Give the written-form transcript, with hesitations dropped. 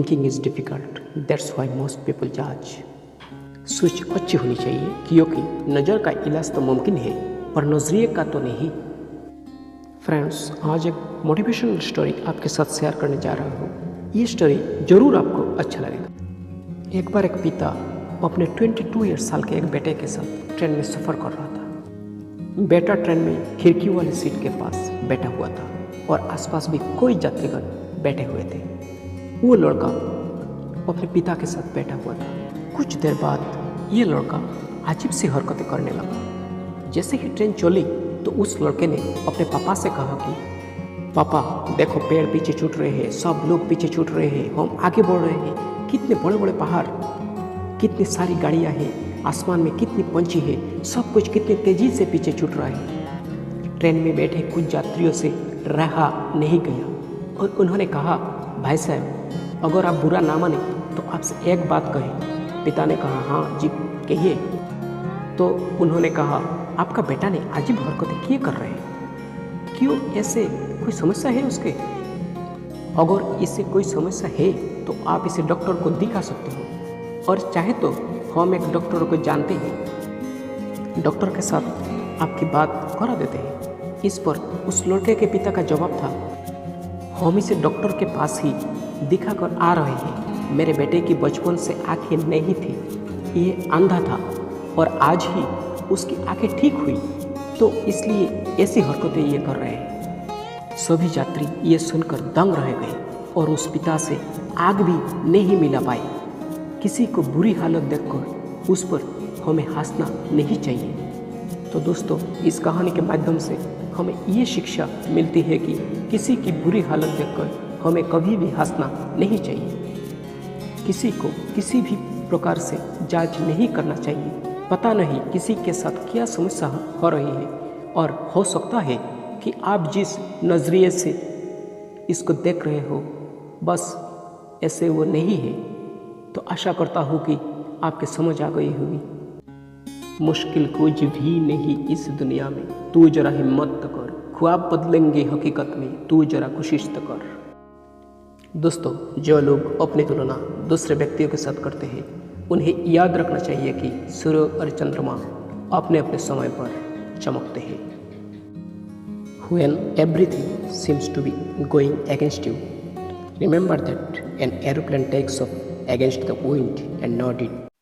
Thinking is difficult, that's why most people जज। सोच अच्छी होनी चाहिए क्योंकि नज़र का इलाज तो मुमकिन है पर नज़रिए का तो नहीं। फ्रेंड्स, आज एक मोटिवेशनल स्टोरी आपके साथ शेयर करने जा रहा हूँ। ये स्टोरी ज़रूर आपको अच्छा लगेगा। एक बार एक पिता अपने 22 ईयर साल के एक बेटे के साथ ट्रेन में सफ़र कर रहा था। बेटा ट्रेन में खिड़की वाली सीट के पास बैठा हुआ था और आसपास भी कोई यात्रीगण बैठे हुए थे। वो लड़का अपने पिता के साथ बैठा हुआ था। कुछ देर बाद ये लड़का अजीब सी हरकतें करने लगा। जैसे ही ट्रेन चली तो उस लड़के ने अपने पापा से कहा कि पापा देखो, पेड़ पीछे छूट रहे हैं, सब लोग पीछे छूट रहे हैं, हम आगे बढ़ रहे हैं, कितने बड़े बड़े पहाड़, कितनी सारी गाड़ियाँ हैं, आसमान में कितनी पंछी है, सब कुछ कितनी तेज़ी से पीछे छूट रहा है। ट्रेन में बैठे कुछ यात्रियों से रहा नहीं गया और उन्होंने कहा, भाई साहब अगर आप बुरा ना माने तो आपसे एक बात कहें। पिता ने कहा, हाँ जी कहिए। तो उन्होंने कहा, आपका बेटा ने अजीब हरकतें किए कर रहे हैं, क्यों, ऐसे कोई समस्या है उसके? अगर इससे कोई समस्या है तो आप इसे डॉक्टर को दिखा सकते हो और चाहे तो हम एक डॉक्टर को जानते हैं, डॉक्टर के साथ आपकी बात करा देते हैं। इस पर उस लड़के के पिता का जवाब था, हम इसे डॉक्टर के पास ही दिखा कर आ रहे हैं। मेरे बेटे की बचपन से आंखें नहीं थी, ये अंधा था और आज ही उसकी आंखें ठीक हुई, तो इसलिए ऐसी हरकतें ये कर रहे हैं। सभी यात्री ये सुनकर दंग रह गए और उस पिता से आग भी नहीं मिला पाए। किसी को बुरी हालत देखकर उस पर हमें हंसना नहीं चाहिए। तो दोस्तों, इस कहानी के माध्यम से हमें ये शिक्षा मिलती है कि किसी की बुरी हालत देखकर हमें कभी भी हंसना नहीं चाहिए। किसी को किसी भी प्रकार से जज नहीं करना चाहिए। पता नहीं किसी के साथ क्या समस्या हो रही है और हो सकता है कि आप जिस नज़रिए से इसको देख रहे हो बस ऐसे वो नहीं है। तो आशा करता हूँ कि आपके समझ आ गई होगी। मुश्किल कुछ भी नहीं इस दुनिया में, तू जरा हिम्मत कर, ख्वाब बदलेंगे हकीकत में, तू जरा कोशिश तो कर। दोस्तों, जो लोग अपनी तुलना दूसरे व्यक्तियों के साथ करते हैं उन्हें याद रखना चाहिए कि सूर्य और चंद्रमा अपने अपने समय पर चमकते हैं। When everything seems to be going against you, remember that an aeroplane takes off against the wind and not it.